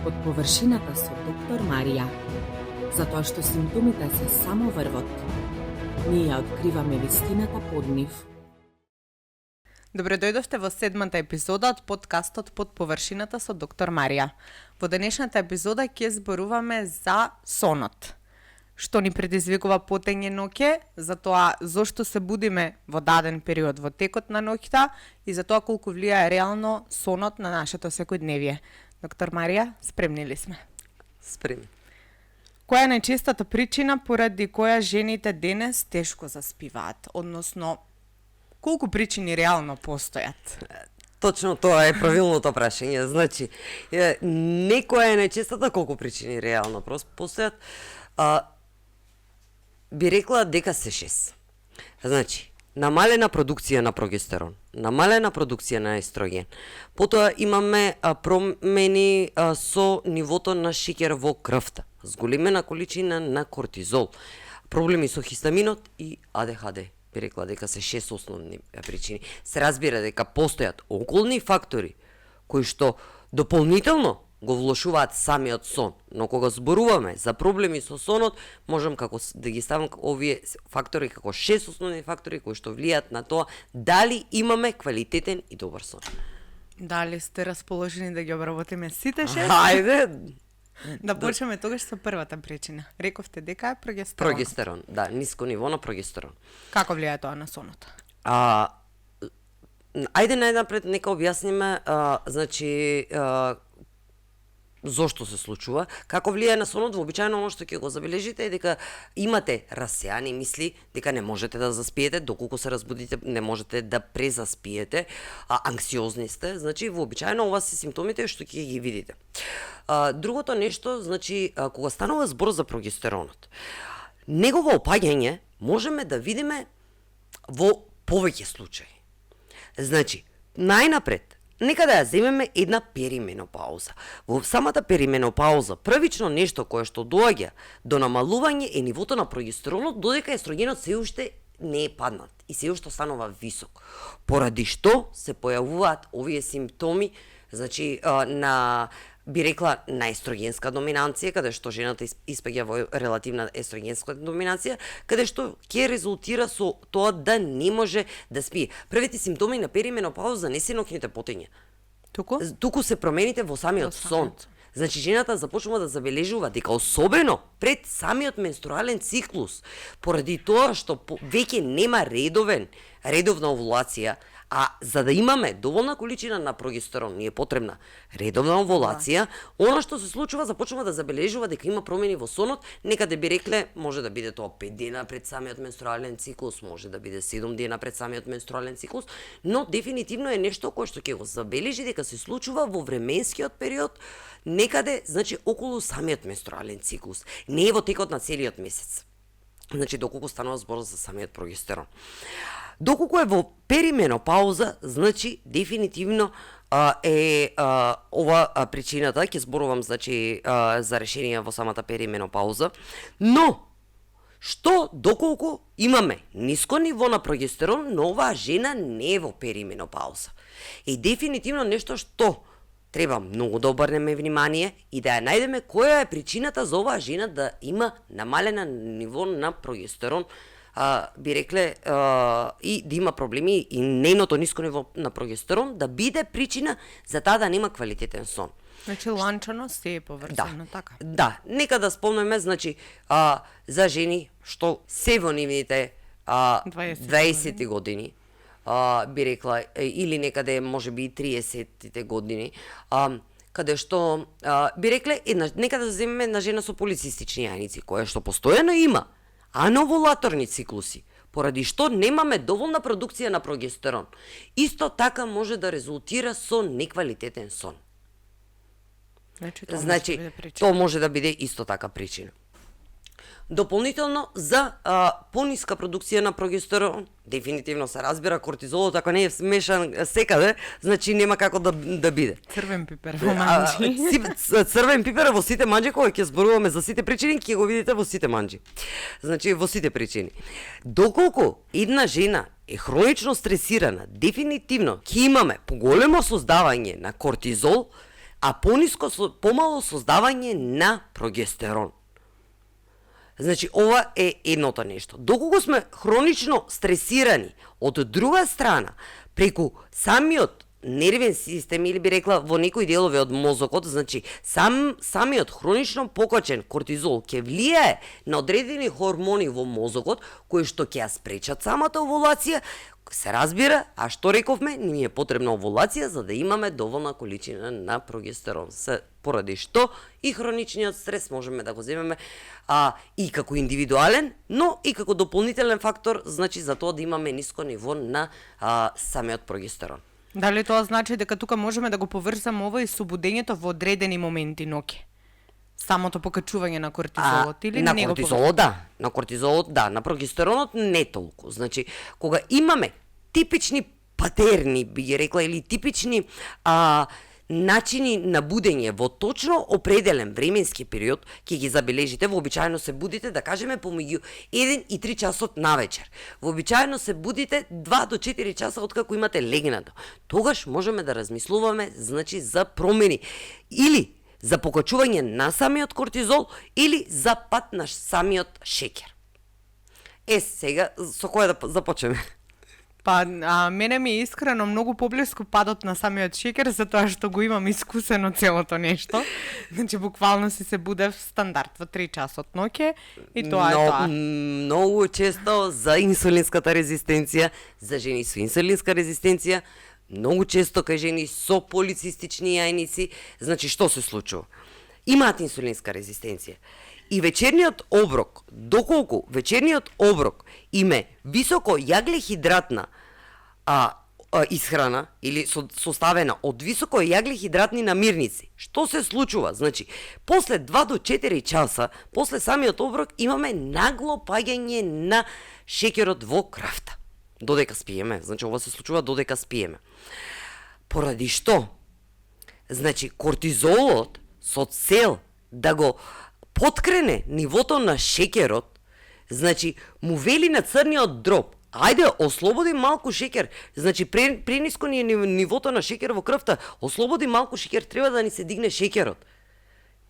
под површината со доктор Марија. Затоа што симптомите се само врвот. Ние ја откриваме вистината под нив. Добре дојдовте во 7-та епизода од подкастот Под површината со доктор Марија. Во денешната епизода ќе зборуваме за сонот. Што ни предизвикува потење ноќе, за тоа зошто се будиме во даден период во текот на ноќта и за тоа колку влијае реално сонот на нашето секојдневие. Доктор Марија, спремни ли сме? Спремни. Која е најчестата причина поради која жените денес тешко заспиваат? Односно, колку причини реално постојат? Точно тоа е правилното прашање. Значи, некоја е најчестата, колку причини реално постојат. Би рекла дека се 6. Значи, намалена продукција на прогестерон, намалена продукција на естроген. Потоа имаме промени со нивото на шеќер во крвта, зголемена количина на кортизол, проблеми со хистаминот и АДХД. Би рекла дека се 6 основни причини. Се разбира дека постојат околни фактори кои што дополнително го влошуваат самиот сон, но кога зборуваме за проблеми со сонот, можам како да ги ставам овие фактори како 6 основни фактори кои што влијаат на тоа дали имаме квалитетен и добар сон. Дали сте расположени да ги обработиме сите 6? Хајде! Да почнеме тогаш со првата причина. Рековте дека е прогестерон. Прогестерон, да, ниско ниво на прогестерон. Како влијае тоа на сонот? Ајде најнапред нека објасниме, значи, зошто се случува, како влијае на сонот. Вообичаено оно што ќе го забележите е дека имате расеани мисли, дека не можете да заспиете, доколку се разбудите не можете да презаспиете, анксиозни сте, значи вообичаено ова се симптомите што ќе ги видите. Другото нешто, значи, кога станува збор за прогестеронот, негово опаѓање можеме да видиме во повеќе случаи. Значи, најнапред, нека да ја земеме една перименопауза. Во самата перименопауза, првично нешто кое што доаѓа до намалување е нивото на прогестеронот, додека естрогенот се уште не е паднат и се уште останува висок. Поради што се појавуваат овие симптоми, значи, би рекла на естрогенска доминанција, каде што жената испаѓа во релативна естрогенска доминанција, каде што ќе резултира со тоа да не може да спие. Првите симптоми на перименопауза не се ноќните потења. Туку се промените во самиот сон. Значи, жената започнува да забележува дека особено пред самиот менструален циклус, поради тоа што веќе нема редовна овулација, а за да имаме доволна количина на прогестерон, ни е потребна редовна овулација, она што се случува, започнува да забележува дека има промени во сонот, некаде би рекле, може да биде тоа 5 дена пред самиот менструален циклус, може да биде 7 дена пред самиот менструален циклус, но дефинитивно е нешто кое што ќе го забележи дека се случува во временскиот период, некаде, значи, околу самиот менструален циклус, не е во текот на целиот месец. Значи, доколку станува збор за самиот прогестерон. Доколку е во перименопауза, значи, дефинитивно е ова причината, ќе зборувам, значи, за решение во самата перименопауза, но, што доколку имаме ниско ниво на прогестерон, но оваа жена не е во перименопауза. И дефинитивно нешто што треба многу да обрнеме внимание и да ја најдеме која е причината за оваа жена да има намалена ниво на прогестерон, би рекле, и да има проблеми и нејното ниско ниво на прогестерон да биде причина за таа да нема квалитетен сон. Значи, ланчаност е поврзано, така? Да, нека да спомнеме, значи, за жени што се во нивните 20 години, би рекла, или некаде може би 30-тите години, каде што, би рекле, нека да земеме на жена со полицистични јајници, која што постојано има ановулаторни циклуси, поради што немаме доволна продукција на прогестерон. Исто така може да резултира со неквалитетен сон. Значи, тоа може да биде исто така причина. Дополнително, за пониска продукција на прогестерон, дефинитивно се разбира, кортизолот ако не е смешан секаде, значи нема како да биде. Црвен пипер во манџи. Црвен пипер во сите манџи, кога ќе зборуваме за сите причини, ќе го видите во сите манџи. Значи, во сите причини. Доколку една жена е хронично стресирана, дефинитивно ќе имаме поголемо создавање на кортизол, а помало создавање на прогестерон. Значи, ова е едното нешто. Доколку сме хронично стресирани, од друга страна, преку самиот нервен систем, или би рекла во некои делови од мозокот, значи самиот хронично покачен кортизол ќе влијае на одредени хормони во мозокот, кои што ќе ја спречат самата овулација. Се разбира, а што рековме, ни е потребна овулација за да имаме доволна количина на прогестерон. Поради што и хроничниот стрес можеме да го земеме и како индивидуален, но и како дополнителен фактор, значи за тоа да имаме ниско ниво на самиот прогестерон. Дали тоа значи дека тука можеме да го поврзаме ова и со будењето во одредени моменти ноќе? Самото покачување на кортизолот или на него кортизолот да, на кортизолот да, на прогестеронот не толку. Значи, кога имаме типични патерни, би ги рекла, или типични начини на будење во точно определен временски период, ќе ги забележите, вообичаено се будите, да кажеме, помеѓу 1 и 3 часот навечер. Вообичаено се будите 2 до 4 часа откако имате легнато. Тогаш можеме да размислуваме, значи, за промени или за покачување на самиот кортизол или за пат на самиот шекер. Сега, со која да започнеме? Па, мене ми е искрено многу поблиску падот на самиот шекер, затоа што го имам искусено целото нешто. Значи, буквално се будев стандард во 3 часот ноќе и тоа е тоа. Многу често за инсулинската резистенција, за жени со инсулинска резистенција, многу често кај жени со полицистични јајници, значи што се случува? Имаат инсулинска резистенција. И вечерниот оброк, доколку вечерниот оброк име високо јаглехидратна исхрана или составена од високо јаглехидратни намирници, што се случува? Значи, после 2 до 4 часа, после самиот оброк, имаме нагло паѓање на шекерот во крвта. Додека спиеме, значи ова се случува додека спиеме. Поради што? Значи, кортизолот со цел да го подкрене нивото на шекерот, значи му вели на црниот дроб, ајде, ослободи малку шекер, значи прениско ни е нивото на шекер во крвта, ослободи малку шекер, треба да ни се дигне шекерот.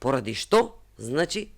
Поради што? Значи,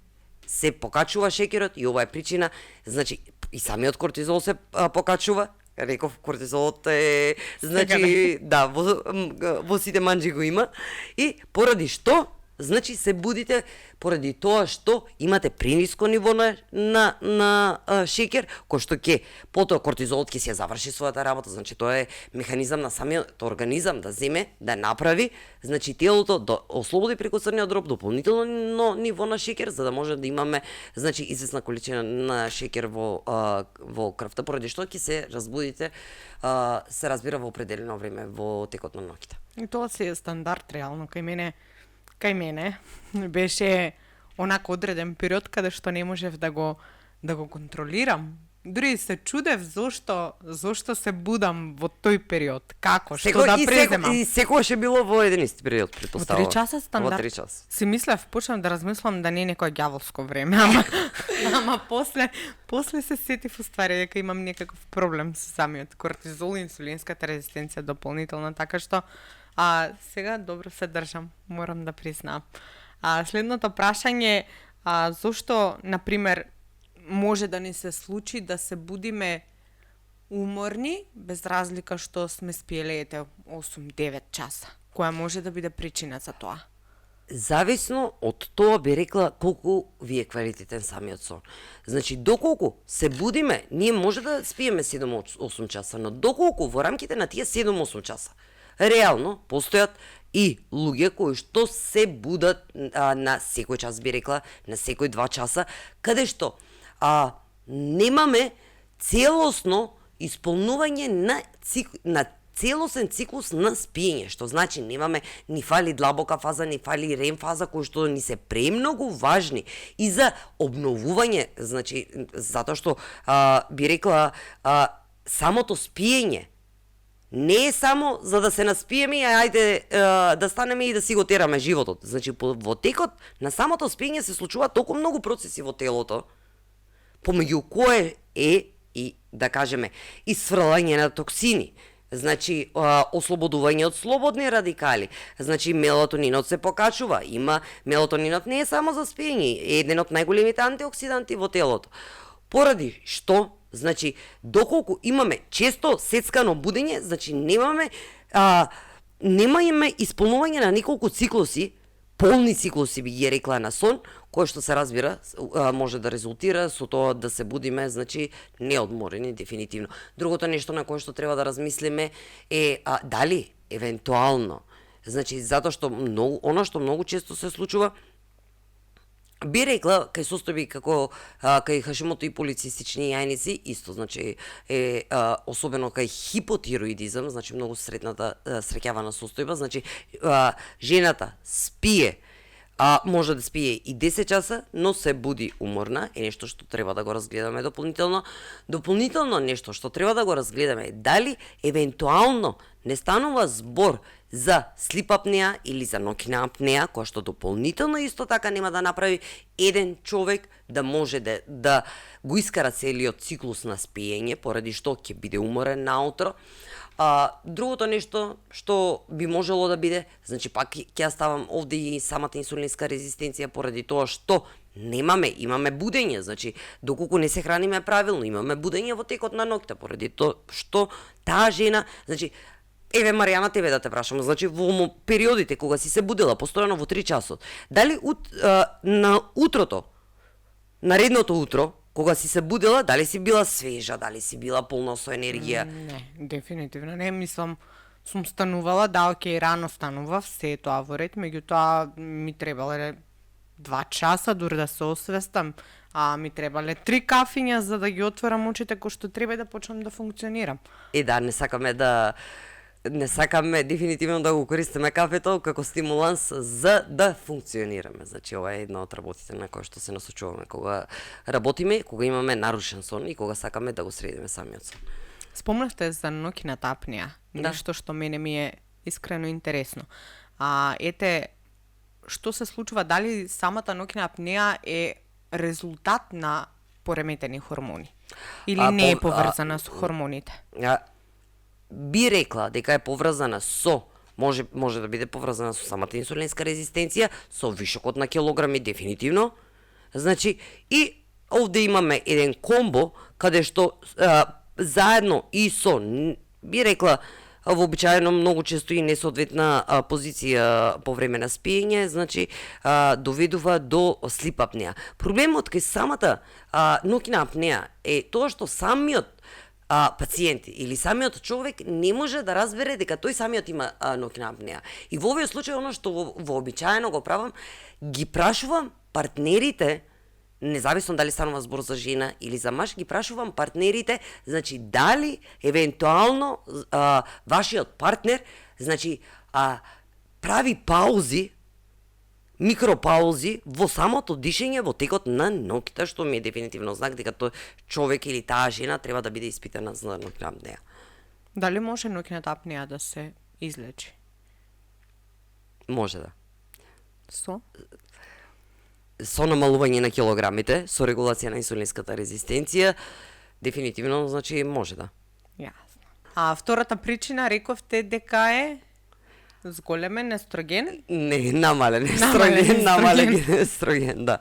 се покачува шекерот и ова е причина, значи, и самиот кортизол се покачува. Реков, кортизолот е, значи, да, во сите манџи го има. И поради што? Значи се будите поради тоа што имате прениско ниво на шекер, кој што ќе потоа кортизолот ќе се заврши својата работа, значи тоа е механизам на самиот организам да земе, да направи, значи телото да ослободи преку црниот дроб дополнително ниво на шекер за да може да имаме, значи, известна количина на шекер во крвта, поради што ќе се разбудите, се разбира, во определено време во текот на ноќта. И тоа си е стандард реално кај мене беше онако одреден период каде што не можев да го контролирам. Дури се чудев зошто се будам во тој период. Како, што да преземам. И секогаш е било во еден исти период, претпоставувам. Во 3 часа стандард. Во 3 часа. Си мислев, почнав да размислам да не е некој ѓаволско време, ама после се сетив уствари дека имам некаков проблем со самиот кортизол и инсулинската резистенција дополнителна, така што сега добро се држам, морам да признам. Следното прашање, зошто, например, може да ни се случи да се будиме уморни, без разлика што сме спиеле 8-9 часа? Која може да биде причина за тоа? Зависно од тоа би рекла колку ви е квалитетен самиот сон. Значи, доколку се будиме, ние може да спиеме 7-8 часа, но доколку во рамките на тие 7-8 часа, реално постојат и луѓе кои што се будат на секој час, би рекла, на секој 2 часа, каде што немаме целосно исполнување на целосен циклус на спиење, што значи немаме ни фали длабока фаза, ни фали рем фаза, кои што ни се премногу важни и за обновување, значи, затоа што би рекла самото спиење не е само за да се наспиеме и ајде да станеме и да си го тераме животот. Значи, во текот на самото спиење се случуваат толку многу процеси во телото, помеѓу кое е и, да кажеме, исфрлање на токсини, Значи, ослободување од слободни радикали. Значи, мелатонинот се покачува. Мелатонинот не е само за спиење, е еден од најголемите антиоксиданти во телото. Поради што, значи, доколку имаме често сецкано будење, значи немаме исполнување на неколку циклуси, полни циклуси би ги рекла на сон, кој што се разбира може да резултира со тоа да се будиме, значи, неодморени дефинитивно. Другото нешто на кое што треба да размислиме е дали евентуално, значи затоа што она што многу често се случува, би рекла кај состојби како кај Хашимото и полицистични јајници, исто, значи особено кај хипотироидизам, значи многу среќавана состојба, значи жената спие, може да спие и 10 часа, но се буди уморна, е нешто што треба да го разгледаме дополнително. Дополнително нешто што треба да го разгледаме е дали евентуално не станува збор за слип апнеа или за ноќна апнеа, која што дополнително исто така нема да направи еден човек да може да го искара целиот циклус на спиење, поради што ќе биде уморен наутро. Другото нешто што би можело да биде, значи пак ќе ставам овде и самата инсулинска резистенција, поради тоа што имаме будење, значи доколку не се храниме правилно, имаме будење во текот на ноќта, поради тоа што таа жена, значи еве Маријана, тебе да те прашам, значи во периодите кога си се будела постојано во 3 часот, дали на утрото, наредното утро, кога си се будела, дали си била свежа, дали си била полна со енергија? Не, дефинитивно не, мислам, сум станувала, да, окей, рано станував, се тоа во ред, меѓутоа ми требале 2 часа дури да се освестам, ми требале 3 кафиња за да ги отворам очите кои што треба да почнам да функционирам. Да, не сакаме дефинитивно да го користиме кафето како стимуланс за да функционираме. Значи, ова е една од работите на која што се насочуваме кога работиме, кога имаме нарушен сон и кога сакаме да го средиме самиот сон. Спомнавте за ноќната апнеа, нешто што мене ми е искрено интересно. Ете, што се случува, дали самата ноќна апнеа е резултат на пореметени хормони? Или не е поврзана со хормоните? Би рекла дека е поврзана со, може да биде поврзана со самата инсулинска резистенција, со вишокот на килограми дефинитивно. Значи, и овде имаме еден комбо каде што заедно и со, би рекла, вообичаено многу често и несоодветна позиција по време на спиење, значи доведува до слип апнеа. Проблемот кај самата ноќна апнеа е тоа што самиот пациент или самиот човек не може да разбере дека тој самиот има ноќна апнеа. И во овој случај, оно што вообичаено го правам, ги прашувам партнерите, независно дали станува збор за жена или за маж, ги прашувам партнерите, значи дали евентуално вашиот партнер, значи прави паузи, микропаузи во самото дишење во текот на ноќта, што ми е дефинитивно знак дека тој човек или таа жена треба да биде испитана за ноќна апнеа. Дали може ноќната апнеа да се излечи? Може да. Со намалување на килограмите, со регулација на инсулинската резистенција, дефинитивно, значи може да. Јасно. Втората причина рековте дека е зголемен естроген? Не, намален естроген, да.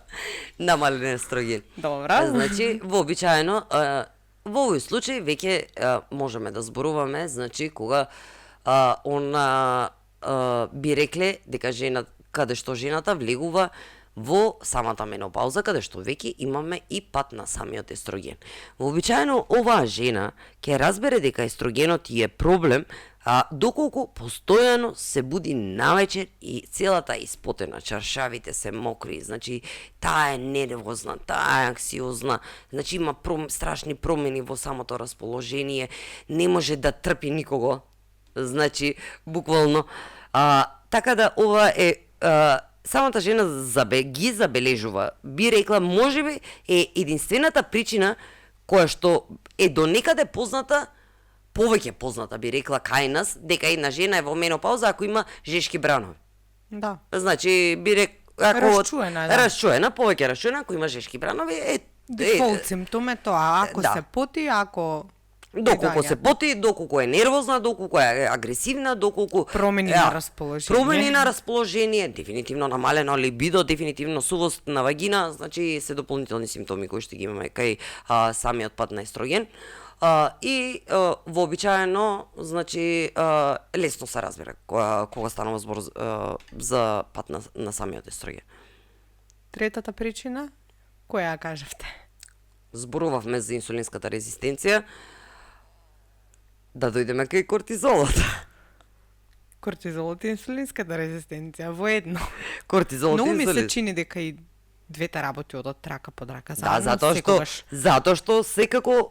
Намален естроген. Добра. Значи, вообичаено, во овој случај веќе можеме да зборуваме, значи, кога она би рекле дека каде што жената влегува во самата менопауза, каде што веќе имаме и пат на самиот естроген. Вообичаено, оваа жена ќе разбере дека естрогенот е проблем, доколку постојано се буди навечер и целата е испотена, чаршавите се мокри, значи таа е нервозна, таа е анксиозна, значи има страшни промени во самото расположение, не може да трпи никого, значи буквално. Така да ова е самата жена ги забележува, би рекла, можеби е единствената причина која што е до некаде позната, повеќе позната би рекла кај нас, дека една жена е во менопауза ако има жешки бранови. Да. Значи би рекла расчуена, повеќе расчуена ако има жешки бранови дефолт симптом е тоа, ако да. се поти, ако Доколку Да, се поти, доколку е нервозна, доколку е агресивна, доколку Промени на расположение. Промени на расположение, дефинитивно намалено либидо, дефинитивно сувост на вагина, значи се дополнителни симптоми кои што ги имаме кај самиот пат на естроген. И вообичаено, значи, лесно се разбира кога станува збор за пат на самиот естроген. Третата причина, која ја кажавте? Зборувавме за инсулинската резистенција, да дојдеме кај кортизолот. Кортизолот и инсулинската резистенција во едно. Кортизолот и Многу ми се инсулин. чини дека и двете работи одат рака под рака Да, заедно, затоа што секако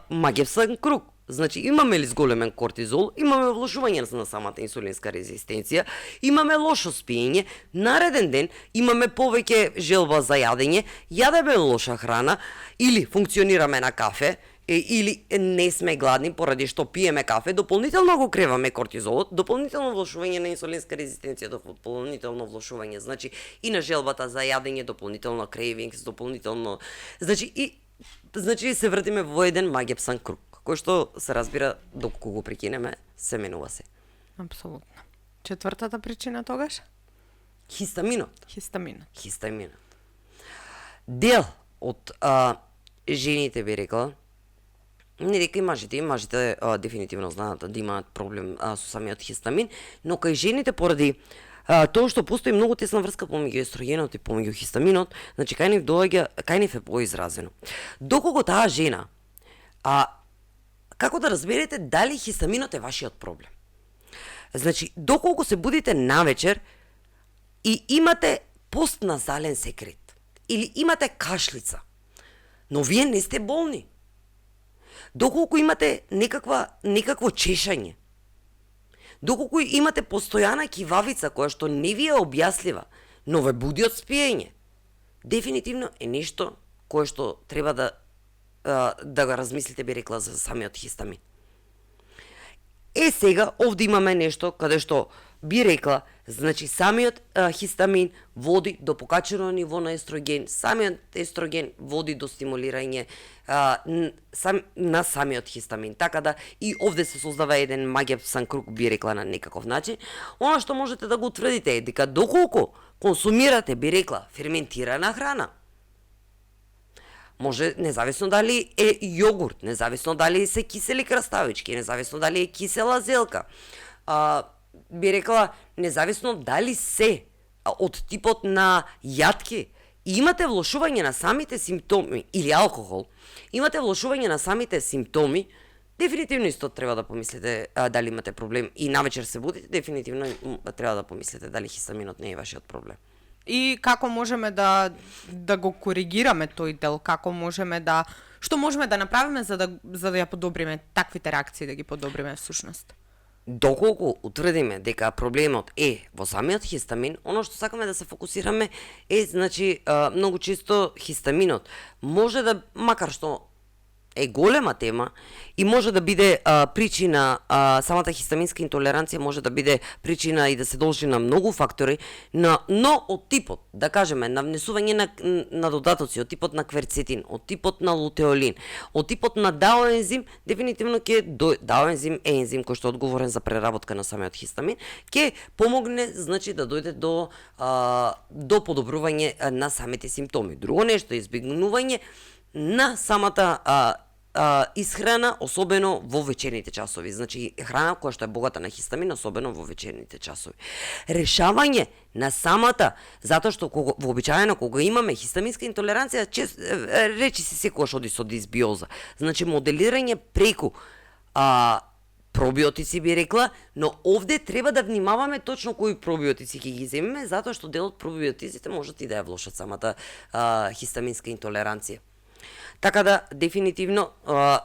магевсан круг. Значи имаме ли зголемен кортизол, имаме влошување на самата инсулинска резистенција, имаме лошо спиење, нареден ден имаме повеќе желба за јадење, јадеме лоша храна или функционираме на кафе, или не сме гладни поради што пиеме кафе, дополнително го креваме кортизолот, дополнително влошување на инсулинска резистенција, дополнително влошување, значи и на желбата за јадење, дополнително крейвингс, дополнително, значи се вртиме во еден магепсан круг, кој што се разбира доколку го прекинеме, се менува се. Апсолутно. Четвртата причина тогаш? Хистаминот. Хистаминот. Дел од жените би рекла, не дека и мажите дефинитивно знаат да имаат проблем со самиот хистамин, но кај жените поради тоа што постои многу тесна врска помеѓу естрогенот и помеѓу хистаминот, значи кај нив е поизразено. Доколку таа жена, како да разберете дали хистаминот е вашиот проблем? Значи, доколку се будите навечер и имате постназален секрет, или имате кашлица, но вие не сте болни, доколку имате некакво чешање, доколку имате постојана кивавица која што не ви е објаслива, но ве буди од спиење, дефинитивно е нешто кое што треба да го размислите, би рекла, за самиот хистамин. Сега овде имаме нешто каде што би рекла, значи самиот хистамин води до покачено ниво на естроген, самиот естроген води до стимулирање на самиот хистамин. Така да и овде се создава еден магевсан круг, би рекла, на некаков начин. Она што можете да го утврдите е дека доколку консумирате, би рекла, ферментирана храна, може, независно дали е јогурт, независно дали се кисели краставички, независно дали е кисела зелка, би рекла, независно дали се од типот на јатки, имате влошување на самите симптоми, или алкохол, имате влошување на самите симптоми, дефинитивно исто треба да помислите дали имате проблем и навечер се будите, дефинитивно треба да помислите дали хистаминот не е вашиот проблем. И како можеме да го коригираме тој дел, што можеме да направиме за да ја подобриме таквите реакции, да ги подобриме всушност? Доколку утврдиме дека проблемот е во самиот хистамин, оно што сакаме да се фокусираме е, значи, многу често хистаминот може да, макар што е голема тема и може да биде причина, самата хистаминска интолеранција може да биде причина и да се должи на многу фактори, но од типот, да кажеме, на внесување на додатоци, од типот на кверцетин, од типот на лутеолин, од типот на дао ензим, дефинитивно дао ензим е ензим кој што е одговорен за преработка на самиот хистамин, ќе помогне, значи, да дојде до подобрување на самите симптоми. Друго нешто е избегнување на самата исхрана, особено во вечерните часови. Значи, храна која што е богата на хистамин, особено во вечерните часови. Решавање на самата, затоа што вообичаено кога имаме хистаминска интолеранција, речи се секогаш оди со дисбиоза. Значи, моделирање преку пробиотици, би рекла, но овде треба да внимаваме точно кои пробиотици ќе ги земеме, затоа што дел од пробиотиците можат и да ја влошат самата хистаминска интолеранција. Така да, дефинитивно,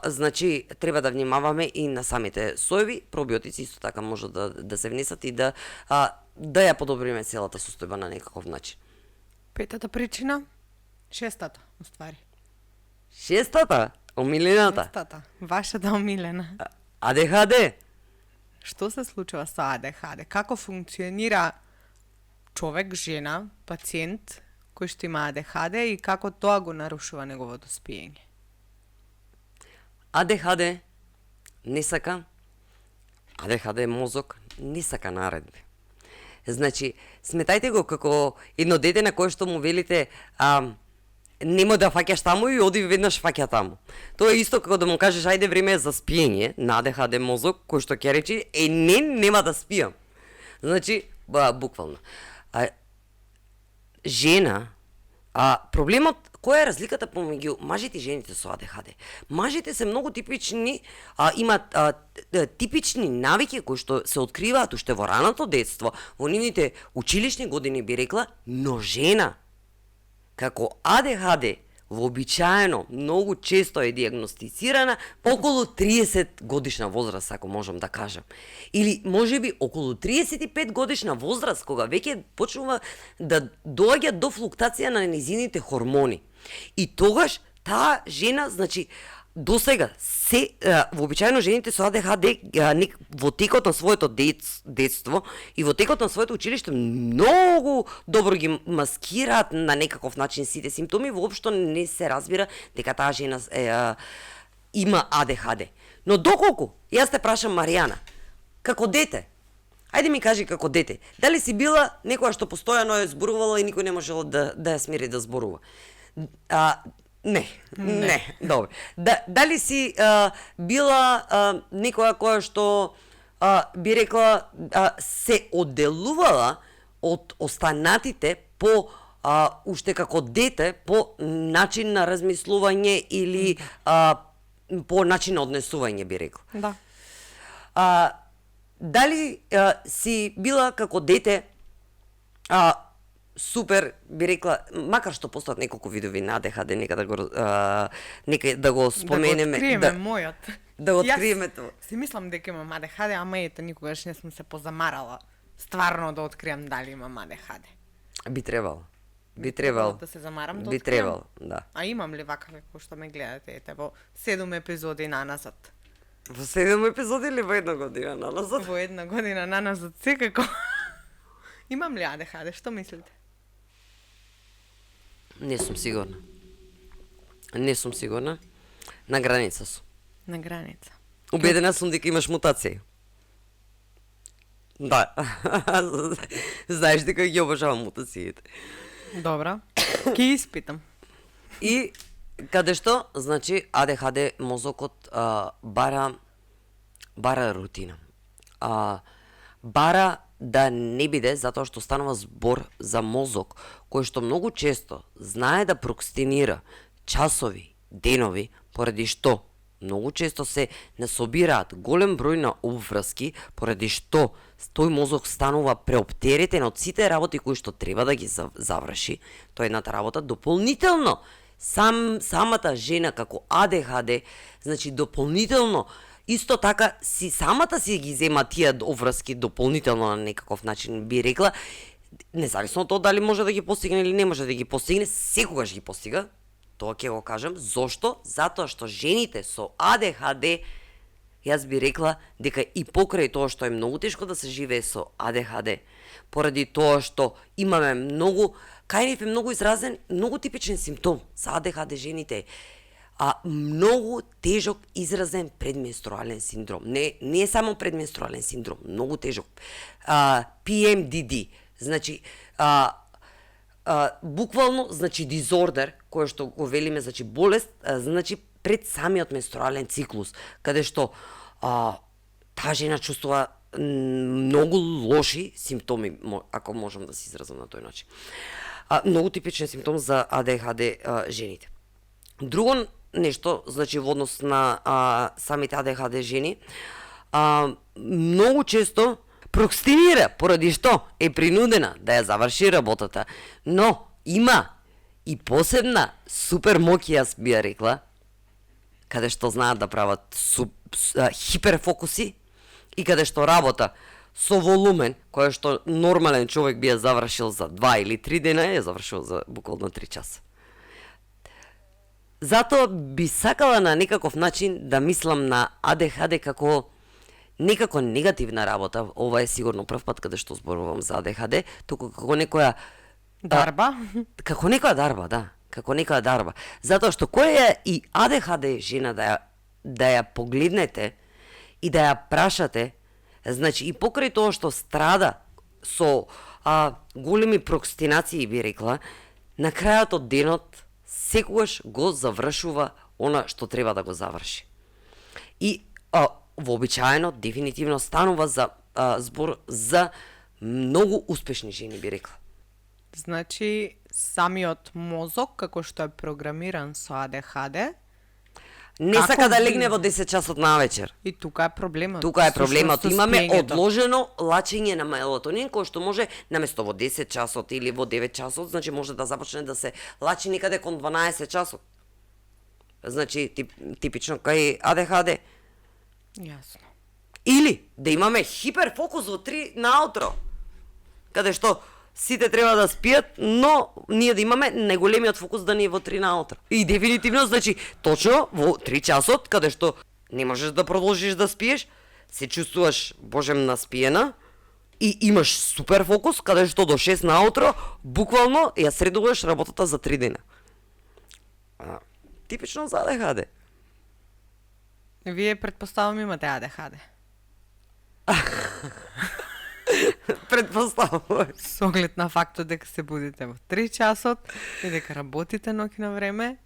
значи, треба да внимаваме и на самите соеви, пробиотици исто така можат да се внесат и да ја подобриме целата состојба на некаков начин. Петата причина? Шестата, уствари. Шестата? Омилената? Шестата, вашата омилена. АДХД? Што се случува со АДХД? Како функционира човек, жена, пациент, кој што има АДХД и како тоа го нарушува неговото спиење? АДХД не сака, АДХД мозок не сака наредби. Значи, сметајте го како едно дете на кое што му велите нема да фаќаш таму и оди веднаш фаќа таму. Тоа е исто како да му кажеш ајде време е за спиење на АДХД мозок, кој што ќе речи нема да спијам. Значи, буквално. Жена, проблемот, која е разликата помеѓу мажите и жените со АДХД? Мажите се многу типични, имаат типични навики кои што се откриваат уште во раното детство, во нивните училишни години би рекла, но жена, како АДХД, вообичаено многу често е диагностицирана околу 30 годишна возраст, ако можам да кажам. Или можеби околу 35 годишна возраст, кога веќе почнува да доаѓа до флуктација на незините хормони. И тогаш таа жена, значи, досега вообичаено жените со АДХД во текот на своето детство и во текот на своето училиште многу добро ги маскираат на некаков начин сите симптоми, воопшто не се разбира дека таа жена има АДХД. Но доколку, јас те прашам Маријана, како дете, ајде ми кажи како дете, дали си била некоја што постојано е зборувала и никој не можел да ја смири да зборува? Не, добро. Дали си била некоја која што би рекла се одделувала од останатите по уште како дете по начин на размислување или по начин на однесување би рекла. Да. Дали си била како дете супер, би рекла, макар што постојат неколку видови на АДХД, нека да го споменеме. Да го откриеме мојот. Да го откриеме тоа. Си мислам дека имам АДХД, ама ете никогаш не сум се позамарала стварно да откриам дали имам АДХД. Би требало. Да се замарам да би откриам. требало, да. А имам ли вака како што ме гледате, ете, во 7 епизоди наназад? Во 7 епизоди или во една година наназад? Во една година наназад секако. Имам ли АДХД, што мислите? Не сум сигурна. На граница сум. На граница. Убедена сум дека имаш мутација. Да. Знаеш дека ги обожавам мутациите. Добра. Ке испитам. И каде што, значи, АДХД мозокот бара рутина. Бара да не биде, затоа што станува збор за мозок, кој што многу често знае да прокрастинира часови, денови, поради што многу често се не собираат голем број на обврски, поради што тој мозок станува преоптеретен од сите работи кои што треба да ги заврши. Тоа е едната работа. Дополнително, самата жена како АДХД, значи дополнително, исто така самата си ги зема тие обврски дополнително на некаков начин, би рекла, независно од тоа дали може да ги постигне или не може да ги постигне, секогаш ги постига. Тоа ќе го кажам. Зошто? Затоа што жените со АДХД, јас би рекла дека и покрај тоа што е многу тешко да се живее со АДХД, поради тоа што имаме кај нив е многу изразен, многу типичен симптом за АДХД жените, многу тежок изразен предменструален синдром. Не е само предменструален синдром, многу тежок. PMDD, значи буквално, значи дизордер, кој што го велиме, значи болест, значи пред самиот менструален циклус, каде што таа жена чувствува многу лоши симптоми, ако можам да се изразам на тој начин. Многу типичен симптом за АДХД жените. Друго нешто, значи во однос на самите АДХД жени, многу често прокрастинира, поради што е принудена да ја заврши работата, но има и посебна супер моќ, јас би ја рекла, каде што знаат да прават хиперфокуси и каде што работа со волумен, која што нормален човек би ја завршил за 2 или 3 дена, ја завршил за буквално 3 часа. Затоа би сакала на некаков начин да мислам на АДХД како некако негативна работа. Ова е сигурно прв пат каде што зборувам за АДХД, туку како некоја дарба. Како некоја дарба, да. Како некоја дарба. Затоа што која е и АДХД жена да ја погледнете и да ја прашате, значи и покрај тоа што страда со големи прокрастинации, би рекла, на крајот од денот секогаш го завршува она што треба да го заврши. И вообичаено, дефинитивно станува за збор за многу успешни жени, би рекла. Значи, самиот мозок, како што е програмиран со АДХД, Не Како сака да ви- легне во 10 часот навечер. и тука е проблемот. Тука е проблемот. Всушност, со Имаме спиењето. одложено лачење на мелатонин, кој што може наместо во 10 часот или во 9 часот, значи може да започне да се лачи некаде кон 12 часот. Значи типично кај АДХД. Јасно. Или да имаме хиперфокус во 3 наутро, каде што сите треба да спијат, но ние да имаме најголемиот фокус да ни е во 3 наутро. И дефинитивно, значи, точно во 3 часот, каде што не можеш да продолжиш да спиеш, се чувствуваш божемна спиена и имаш супер фокус, каде што до 6 наутро, буквално ја средуваш работата за 3 дена. Типично за АДХД. Вие предпоставам имате АДХД. Предпоставувам. Со оглед на фактот дека се будите во 3 часот и дека работите ноќ на време,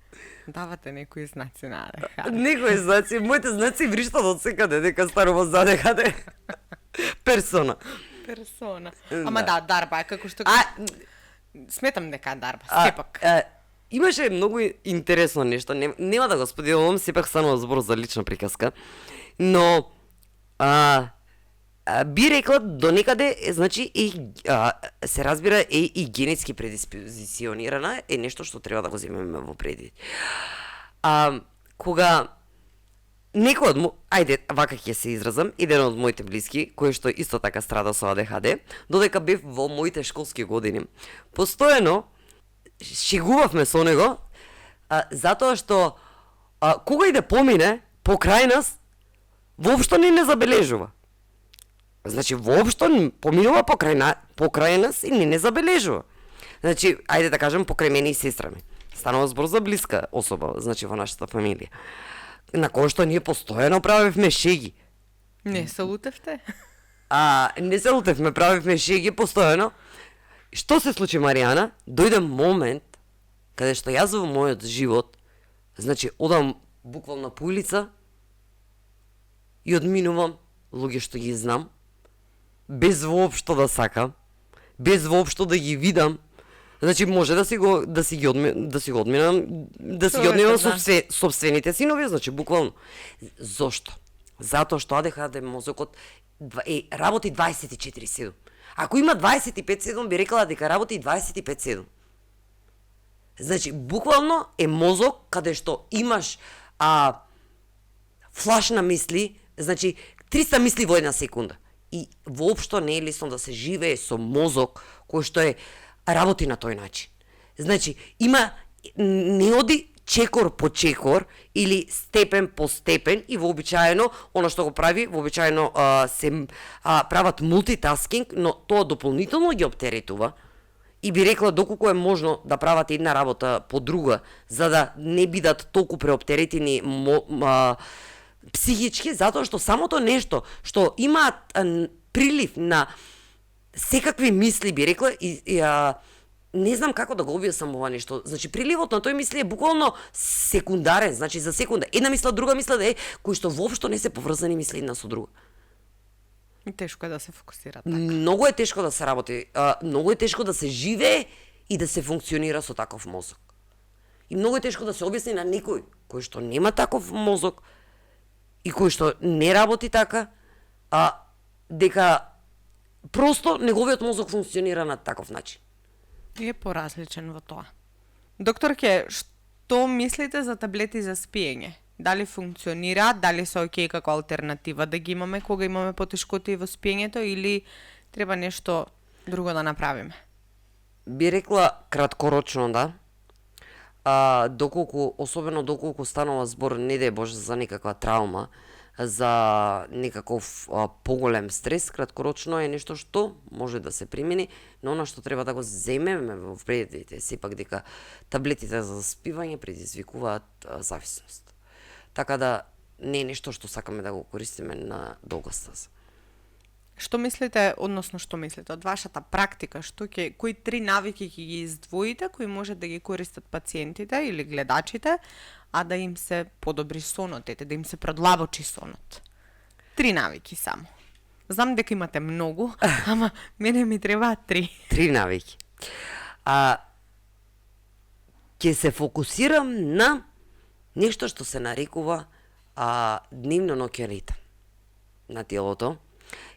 давате некои знаци на АДХД. Некои знаци, моите знаци вриштат од секаде дека станува за АДХД. Персона. Персона. Да. Ама да, дарба, како што... Сметам дека е дарба, сепак. Имаше многу интересно нешто, нема да го споделувам, сепак станува збор за лична приказка, но би рекла до некаде, значи, се разбира и генетски предиспозиционирана е нешто што треба да го земеме во предвид. Кога некој од ајде, вака ќе се изразам, еден од моите блиски, кој што исто така страда со АДХД, додека бев во моите школски години, постојано шегувавме со него, затоа што кога и да помине покрај нас, воопшто не забележува. Значи, воопшто поминува покрај нас и не забележува. Значи, ајде да кажем, покрај мене и сестра ми. Станува збор за блиска особа, значи, во нашата фамилија. На кој што ние постојано правевме шеги. Не се лутевте? Не се лутевме, правевме шеги постојано. Што се случи, Маријана? Дојде момент каде што јас во мојот живот, значи, одам буквално по улица и одминувам луѓе што ги знам, без воопшто да сакам, без воопшто да ги видам. Значи може да си ги одминам со сопствените синови, значи буквално. Зошто? Затоа што АДХД мозокот работи 24/7. Ако има 25/7, би рекла дека работи 25/7. Значи буквално е мозок каде што имаш флаш на мисли, значи 300 мисли во една секунда. И воопшто не е лесно да се живее со мозок кој што работи на тој начин. Значи, не оди чекор по чекор или степен по степен и вообичаено, оно што го прави, вообичаено се прават мултитаскинг, но тоа дополнително ги оптеретува. И би рекла доколку е можно да прават една работа по друга, за да не бидат толку преоптеретени психички, затоа што самото нешто што имаат прилив на секакви мисли, би рекла, не знам како да го објаснам ова нешто. Значи приливот на тој мисли е буквално секундарен, значи за секунда. Една мисла, друга мисла да е, кои што воопшто не се поврзани мисли една со друга. Тешко е да се фокусира така. Многу е тешко да се работи, многу е тешко да се живее и да се функционира со таков мозок. И многу е тешко да се објасни на некој кој што нема таков мозок и кој што не работи така, дека просто неговиот мозок функционира на таков начин. И е поразличен во тоа. Докторке, што мислите за таблети за спиење? Дали функционираат, дали се окей како алтернатива да ги имаме кога имаме потешкоти во спиењето или треба нешто друго да направиме? Би рекла краткорочно, да. Особено доколку станува збор, не дај Боже, за некаква травма, за некаков поголем стрес, краткорочно е нешто што може да се примени, но она што треба да го земеме во предвид е сепак дека таблетите за заспивање предизвикуваат зависност. Така да не е нешто што сакаме да го користиме на долга стаза. Што мислите, односно што мислите од вашата практика, кои 3 навики ќе ги издвоите кои може да ги користат пациентите или гледачите, а да им се подобри сонотите, да им се продлабочи сонот? 3 навики само. Знам дека имате многу, ама мене ми требаат 3. 3 навики. Ќе се фокусирам на нешто што се нарекува дневно-ноќен ритм на телото.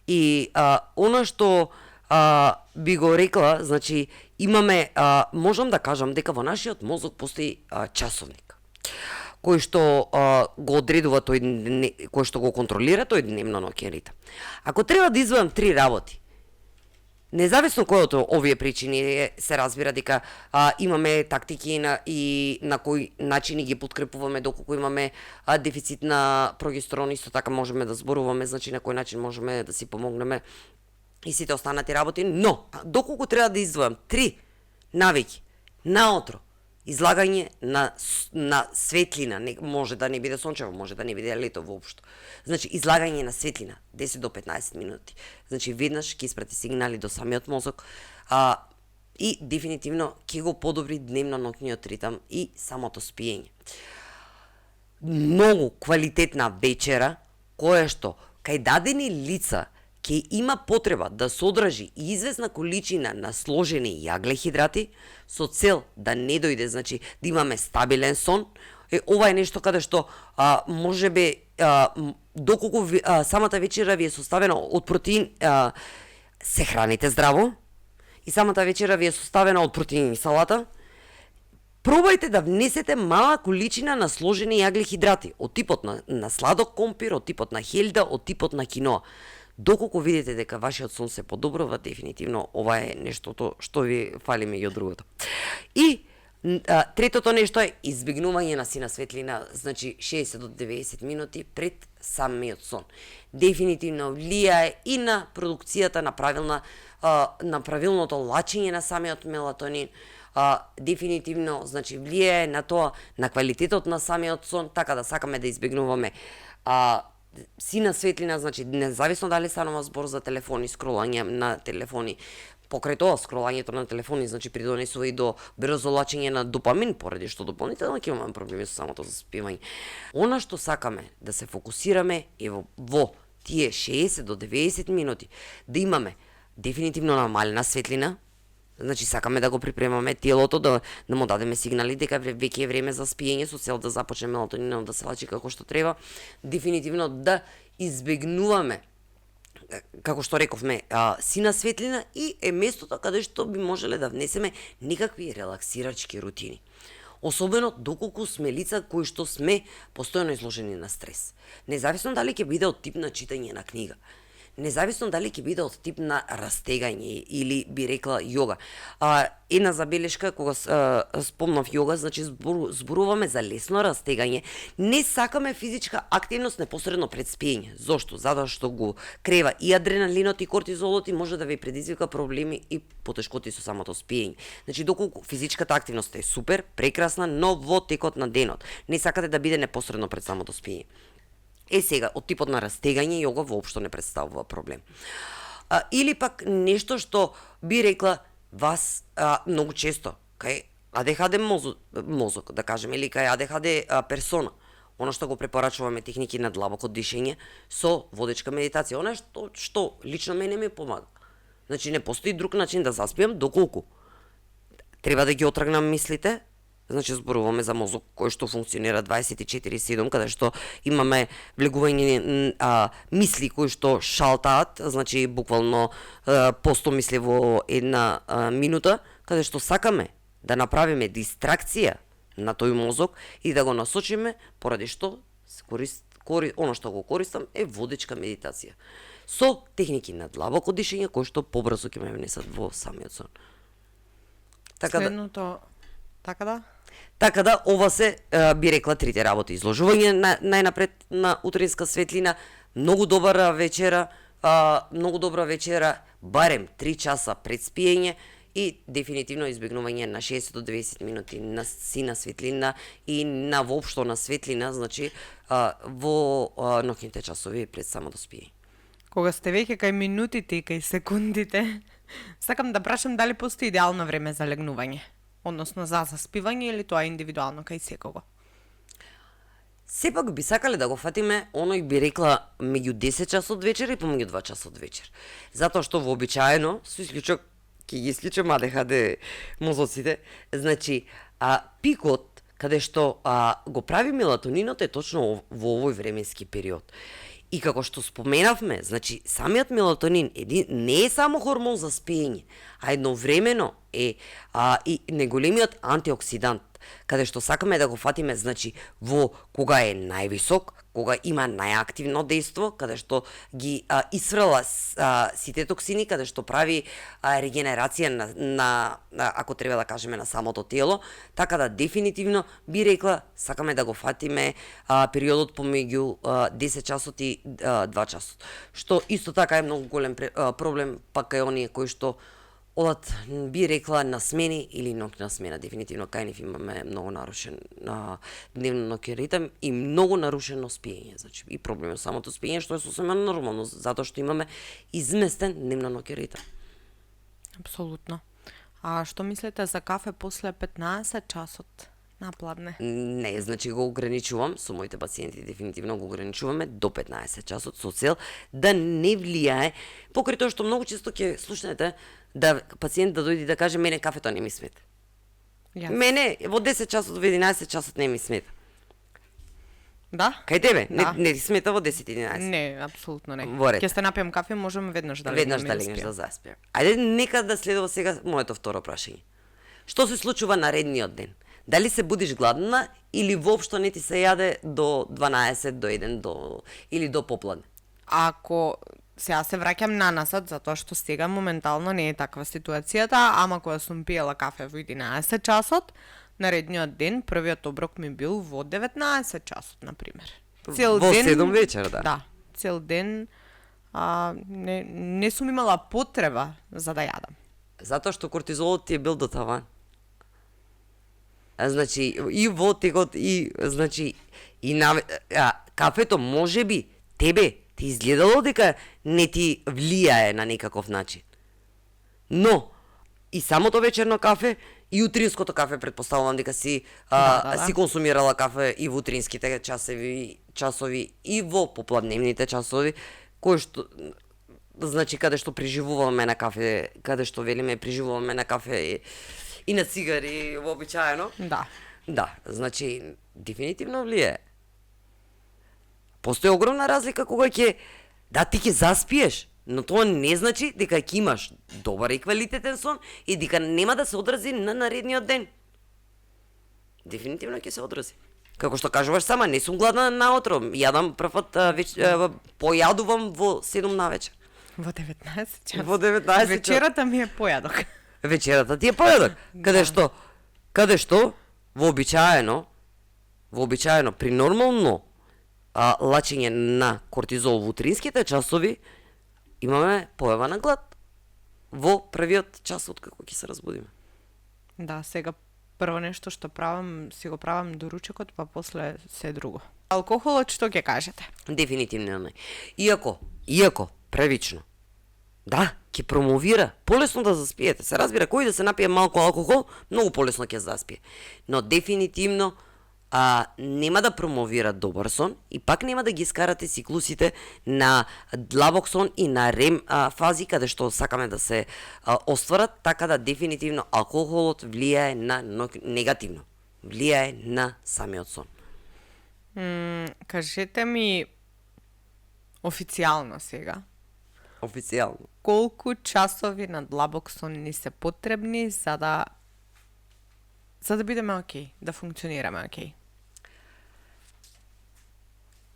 И она што би го рекла, значи имаме, можам да кажам дека во нашиот мозок постои часовник кој што го одредува кој што го контролира тој дневно-ноќен ритм. Ако треба да извадам 3 работи, независно кој од овие причини, се разбира дека имаме тактики и на кој начини ги подкрепуваме доколку имаме дефицит на прогестерон, исто така можеме да зборуваме, значи на кој начин можеме да си помогнеме и сите останати работи, но доколку треба да издвојам 3 навики наутро, излагање на светлина, може да не биде сончево, може да не биде лето воопшто. Значи, излагање на светлина, 10 до 15 минути. Значи, веднаш ќе испрати сигнали до самиот мозок и дефинитивно ќе го подобри дневно-ноќниот ритам и самото спиење. Многу квалитетна вечера, која што кај дадени лица ќе има потреба да содржи известна количина на сложени јаглехидрати со цел да не дојде, значи да имаме стабилен сон. Ова е нешто каде што можеби доколку самата вечера ви е составена од протеин, се храните здраво и самата вечера ви е составена од протеин и салата, пробајте да внесете мала количина на сложени јаглехидрати од типот на сладок компир, од типот на хелда, од типот на киноа. Доколку видите дека вашиот сон се подобрува, дефинитивно ова е нештото што ви фали меѓу другото. И третото нешто е избегнување на сина светлина, значи 60 до 90 минути пред самиот сон. Дефинитивно влијае и на продукцијата на правилното лачење на самиот мелатонин, дефинитивно, значи влијае на тоа, на квалитетот на самиот сон, така да сакаме да избегнуваме сина светлина, значи независно дали станува збор за телефони, скролање на телефони, покрај тоа скролањето на телефони, значи придонесува и до брзо лачење на допамин, поради што дополнително ќе имаме проблеми со самото заспивање. Она што сакаме да се фокусираме е во тие 60 до 90 минути, да имаме дефинитивно намалена светлина, значи сакаме да го припремаме телото, да му дадеме сигнали дека веќе е време за спиење со цел да започне мелатонинот да се лачи како што треба. Дефинитивно да избегнуваме, како што рековме, сина светлина и е местото каде што би можеле да внесеме некакви релаксирачки рутини. Особено доколку сме лица кои што сме постојано изложени на стрес. Независно дали ќе биде од тип на читање на книга, независно дали ќе биде од тип на растегање или би рекла јога. Една забелешка, кога спомнав јога, значи зборуваме за лесно растегање. Не сакаме физичка активност непосредно пред спиење. Зошто? Затоа што го крева и адреналинот и кортизолот и може да ви предизвика проблеми и потешкоти со самото спиење. Значи, доколку физичката активност е супер, прекрасна, но во текот на денот не сакате да биде непосредно пред самото спиење. Сега, од типот на растегање, јога воопшто не представува проблем. Или пак нешто што би рекла вас многу често, кај АДХД мозок, да кажеме, или кај АДХД персона, оно што го препорачуваме техники на длабоко дишење со водечка медитација, оно што лично мене ми помага. Значи, не постои друг начин да заспиам, доколку треба да ги отргнам мислите. Значи, зборуваме за мозок кој што функционира 24/7, каде што имаме влегување мисли кои што шалтаат, значи буквално по 100 мисли во една минута, каде што сакаме да направиме дистракција на тој мозок и да го насочиме, поради што оно што го користам е водечка медитација со техники на длабоко дишење кои што побрзо ќе ме внесат во самиот сон. Следното, Така да, ова се, би рекла, трите работи. Изложување најнапред на утринска светлина, многу добра вечера, барем 3 часа пред спиење и дефинитивно избегнување на 60 до 90 минути на сина светлина и на воопшто на светлина, значи во ноќните часови пред самото спиење. Кога сте веќе кај минутите и кај секундите, сакам да прашам дали постои идеално време за легнување, односно за заспивање или тоа е индивидуално кај секого? Сепак би сакале да го фатиме, оној би рекла меѓу 10 часот вечер и помеѓу 2 часот вечер. Затоа што вообичаено, со исклучок, ќе ги исклучам АДХД мозоците, значи, пикот каде што го прави мелатонинот е точно во овој временски период. И како што споменавме, значи, самиот мелатонин не е само хормон за спиење, а едновремено е и неголемиот антиоксидант, каде што сакаме да го фатиме, значи, во кога е највисок, кога има најактивно дејство, каде што ги исфрла сите токсини, каде што прави регенерација на ако треба да кажеме, на самото тело, така да дефинитивно би рекла, сакаме да го фатиме периодот помеѓу 10 часот и 2 часот. Што исто така е многу голем проблем пак кај оние кои што одат, би рекла, на смени или ноќна смена. Дефинитивно кај нив имаме многу нарушен дневно-ноќен ритм и многу нарушено спиење. Значи, и проблем е самото спиење, што е сосема нормално, затоа што имаме изместен дневно-ноќен ритм. Апсолутно. А што мислите за кафе после 15 часот напладне? Не, значи го ограничувам, со моите пациенти дефинитивно го ограничуваме до 15 часот со цел да не влијае, покрај тоа што многу често ќе слушнете да пациент да дојде да каже мене кафето не ми смета. Мене во 10 часот, во 11 часот не ми смета. Да? Кај тебе? Да. Не ти смета во 10-11? Не, апсолутно не. Во ред. Ќе сте напијам кафе, можам веднаш да легнем. Веднаш да легнеш да заспиеш. Ајде нека да следува сега моето второ прашање. Што се случува наредниот ден? Дали се будиш гладна или воопшто не ти се јаде до 12, до 1, или до попладне? Ако сега се враќам наназад, затоа што сега моментално не е таква ситуацијата, ама кога сум пиела кафе во 11 часот, наредниот ден, првиот оброк ми бил во 19 часот, например. Во 7 вечер, да. Да, цел ден не сум имала потреба за да јадам. Затоа што кортизолот ти е бил до таван. Значи, и во текот, и, значи, и кафето можеби тебе ти изгледало дека не ти влијае на некаков начин. Но, и самото вечерно кафе, и утринското кафе, предпоставувам дека си си консумирала кафе и во утринските часови и во попладневните часови, кои што, значи, каде што преживуваме на кафе, каде што велиме преживуваме на кафе и на цигари вообичаено. Да. Да, значи, дефинитивно влијае. Постои огромна разлика кога ти ќе заспиеш, но тоа не значи дека ќе имаш добар и квалитетен сон и дека нема да се одрази на наредниот ден. Дефинитивно ќе се одрази. Како што кажуваш сама, не сум гладна наутро, јадам првпат појадувам во 7 навечер. Во 19 часот. Во 19 Вечерата ми е појадок. Вечерата ти е појадок. Каде што вообичаено при нормално лачење на кортизол во утринските часови имаме појава на глад во првиот час од како ќе се разбудиме. Да, сега прво нешто што правам, си го правам доручекот, па после се друго. Алкохолот што ќе кажете? Дефинитивно не. Иако првично, да, ќе промовира полесно да заспиете. Се разбира, кој да се напие малку алкохол, многу полесно ќе заспие. Но дефинитивно нема да промовира добар сон и пак нема да ги скарате циклусите на длабок сон и на рем фази каде што сакаме да се остварат, така да дефинитивно алкохолот влијае негативно. Влијае на самиот сон. Кажете ми официјално сега. Официјално. Колку часови на длабок сон ни се потребни за да бидеме окей, да функционираме окей?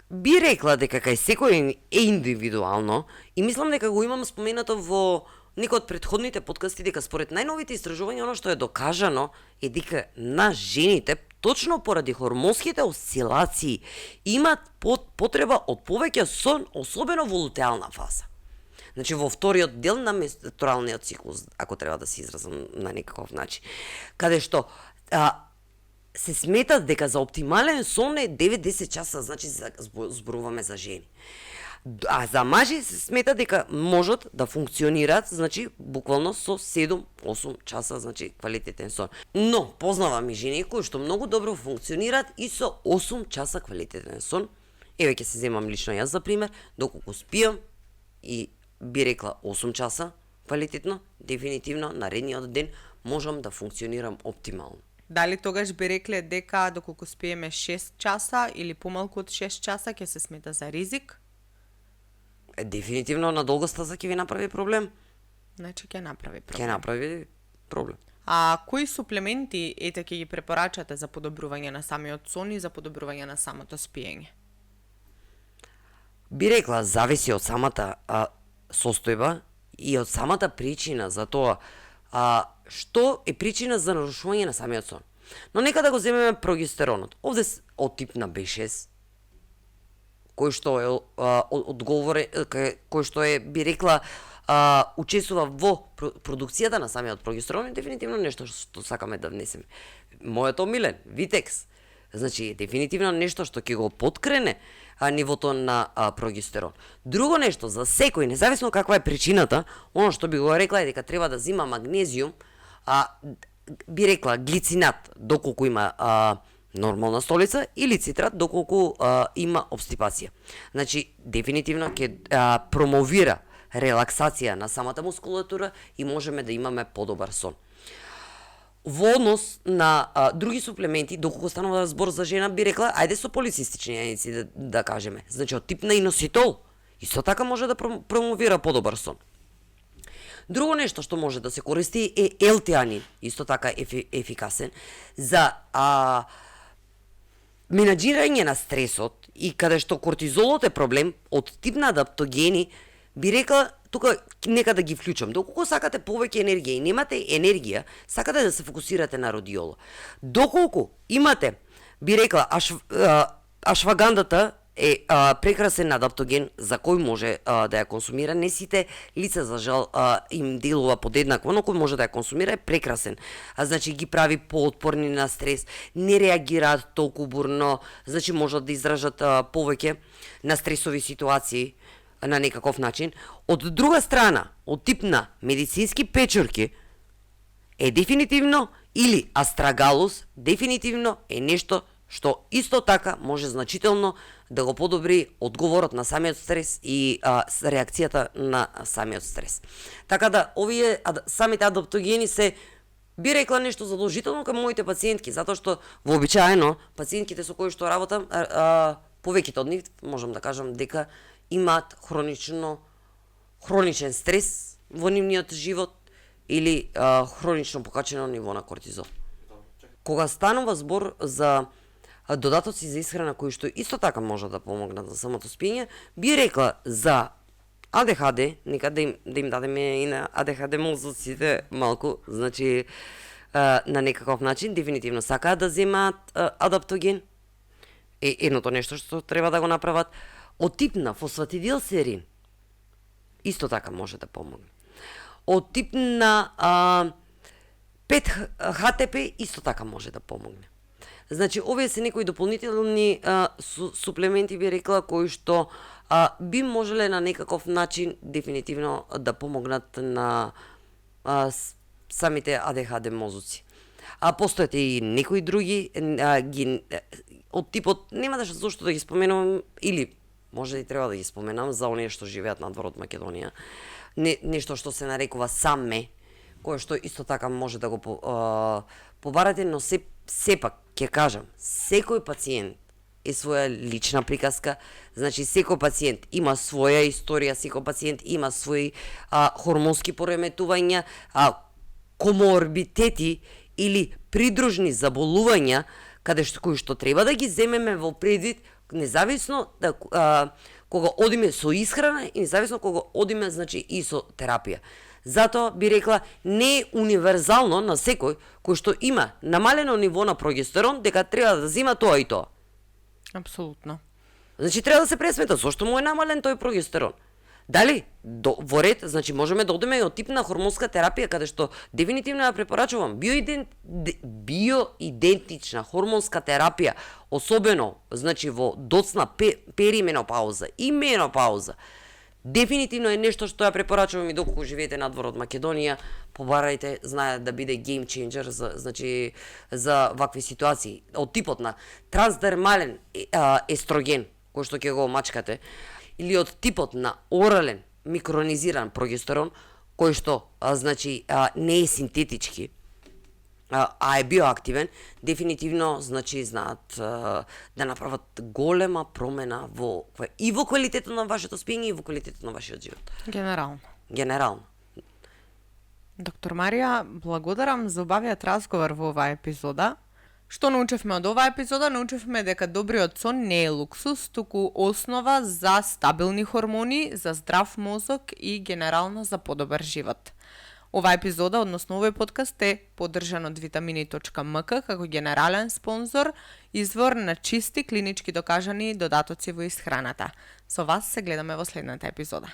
Би рекла дека кај секој е индивидуално и мислам дека го имам споменато во некој од претходните подкасти дека според најновите истражувања оно што е докажано е дека на жените точно поради хормонските осцилации имаат потреба од повеќе сон, особено во лутеална фаза. Значи во вториот дел на менструалниот циклус, ако треба да се изразам на некаков начин, каде што се смета дека за оптимален сон е 9-10 часа, значи зборуваме за жени. А за мажи се смета дека можат да функционираат, значи буквално со 7-8 часа, значи квалитетен сон. Но познавам и жени кои што многу добро функционираат и со 8 часа квалитетен сон. Еве ќе се земам лично јас за пример, доколку спиам и би рекла 8 часа квалитетно, дефинитивно наредниот ден можам да функционирам оптимално. Дали тогаш би рекле дека доколку спиеме 6 часа или помалку од 6 часа ќе се смета за ризик? Дефинитивно на долга стаза ќе ви направи проблем. Значи ќе направи Ќе проблем. направи проблем. А кои суплементи ете ќе ги препорачате за подобрување на самиот сон и за подобрување на самото спиење? Би рекла, зависи од самата состојба и од самата причина за тоа што е причина за нарушување на самиот сон. Но нека да го земеме прогестеронот. Овде од тип на B6, кој што е одговорен, кој што е, би рекла, учествува во продукцијата на самиот прогестерон, е дефинитивно нешто што сакаме да внесеме. Мојот омилен, Витекс, значи дефинитивно нешто што ќе го подкрене нивото на прогестерон. Друго нешто, за секој, независно каква е причината, оно што би го рекла е дека треба да зима магнезиум, би рекла глицинат, доколку има нормална столица, или цитрат, доколку има обстипација. Значи, дефинитивно ќе промовира релаксација на самата мускулатура и можеме да имаме подобар сон. Во однос на други суплементи, доколку станува збор за жена, би рекла, ајде со полицистични јаници да кажеме. Значи, од тип на иноситол, исто така може да промовира подобар сон. Друго нешто што може да се користи е елтианин, исто така ефикасен, за менаџирање на стресот и каде што кортизолот е проблем, од тип на адаптогени, би рекла, тука нека да ги вклучам. Доколку сакате повеќе енергија и немате енергија, сакате да се фокусирате на родиола. Доколку имате, би рекла, ашвагандата е прекрасен адаптоген за кој може да ја консумира. Не сите лица, за жал, им делува подеднакво, но кој може да ја консумира е прекрасен. Значи ги прави поотпорни на стрес, не реагираат толку бурно, значи можат да издржат повеќе на стресови ситуации на некаков начин. Од друга страна, од тип на медицински печорки е дефинитивно, или астрагалус, дефинитивно е нешто што исто така може значително да го подобри одговорот на самиот стрес и реакцијата на самиот стрес. Така да, овие самите адаптогени се, би рекла, нешто задолжително кај моите пациентки, затоа што вообичаено пациентките со кои што работам, повеќето од нив, можам да кажам дека имаат хроничен стрес во нивниот живот или хронично покачено ниво на кортизол. Кога станува збор за додатоци за исхрана кои што исто така може да помогнат за самото спиење, би рекла за АДХД, нека да им дадеме и на АДХД мозоците малку, значи на некаков начин, дефинитивно сакаат да земаат адаптоген, е едното нешто што треба да го направат. Од тип на фосфатидилсерин, исто така може да помогне. Од тип на 5-HTP, исто така може да помогне. Значи, овие се некои дополнителни суплементи, би рекла, кои што би можеле на некаков начин дефинитивно да помогнат на самите АДХД мозоци. Постојат и некои други од типот, нема зошто да ги споменувам, или може и треба да ги споменам за оние што живеат надвор од Македонија. Нешто што се нарекува САМЕ, кое што исто така може да го побарате, но сепак ќе кажам, секој пациент е своја лична приказка, значи секој пациент има своја историја, секој пациент има своји хормонски пореметувања, коморбитети или придружни заболувања, кои што треба да ги земеме во предвид, независно кога одиме со исхрана и независно кога одиме, значи, и со терапија. Затоа би рекла, не е универзално на секој кој што има намалено ниво на прогестерон дека треба да зема тоа и тоа. Апсолутно. Значи треба да се пресмета зошто му е намален тој прогестерон. Дали во ред, значи можеме да одиме и од тип на хормонска терапија каде што дефинитивно ја препорачувам биоидентична хормонска терапија, особено значи во доцна перименопауза и менопауза. Дефинитивно е нешто што ја препорачувам и доколку живеете надвор од Македонија, побарајте, знаат да биде game changer за вакви ситуации. Од типот на трансдермален естроген, кој што ќе го мачкате, или од типот на орален микронизиран прогестерон, кој што не е синтетички, а е биоактивен, дефинитивно знаат да направат голема промена и во квалитетот на вашето спиење и во квалитетот на вашиот живот. Генерално. Доктор Марија, благодарам за убавиот разговор во оваа епизода. Што научевме од оваа епизода? Научевме дека добриот сон не е луксус, туку основа за стабилни хормони, за здрав мозок и генерално за подобар живот. Оваа епизода, односно овој подкаст е поддржан од vitamini.mk како генерален спонзор, извор на чисти клинички докажани додатоци во исхраната. Со вас се гледаме во следната епизода.